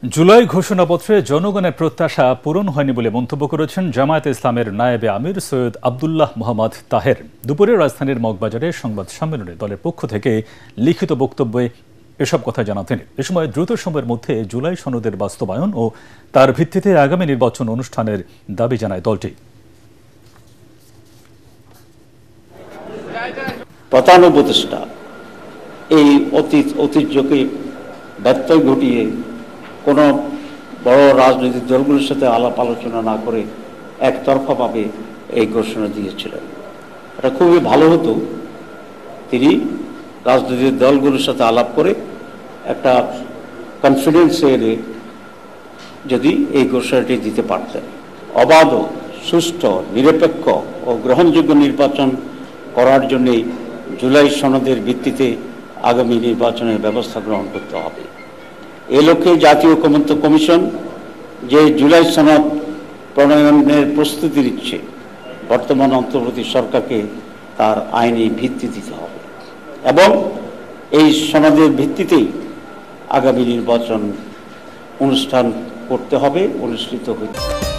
জুলাই ঘোষণাপত্রে জনগণের প্রত্যাশা পূরণ হয়নি বলে মন্তব্য করেছেন জামায়াতে ইসলামের নায়েবে আমির সৈয়দ আব্দুল্লাহ মোহাম্মদ তাহের। দুপুরে রাজধানীর মগবাজারে সংবাদ সম্মেলনে দলের পক্ষ থেকে লিখিত বক্তব্যে এসব কথা জানান তিনি। এ সময় দ্রুত সময়ের মধ্যে জুলাই সনদের বাস্তবায়ন ও তার ভিত্তিতে আগামী নির্বাচন অনুষ্ঠানের দাবি জানায় দলটি। প্রধান উপদেষ্টা এই ঐতিহ্যকে ব্যত্যয় ঘটিয়ে কোনো বড় রাজনৈতিক দলগুলোর সাথে আলাপ আলোচনা না করে একতরফাভাবে এই ঘোষণা দিয়েছিলেন। এটা খুবই ভালো হতো তিনি রাজনৈতিক দলগুলোর সাথে আলাপ করে একটা কনফিডেন্স এনে যদি এই ঘোষণাটি দিতে পারতেন। অবাধ, সুষ্ঠু, নিরপেক্ষ ও গ্রহণযোগ্য নির্বাচন করার জন্যই জুলাই সনদের ভিত্তিতে আগামী নির্বাচনের ব্যবস্থা গ্রহণ করতে হবে। এ লক্ষ্যে জাতীয় ঐকমত্য কমিশন যে জুলাই সনদ প্রণয়নের প্রস্তুতি নিচ্ছে, বর্তমান অন্তর্বর্তী সরকারকে তার আইনি ভিত্তি দিতে হবে এবং এই সনদের ভিত্তিতেই আগামী নির্বাচন অনুষ্ঠান করতে হবে, অনুষ্ঠিত হতে হবে।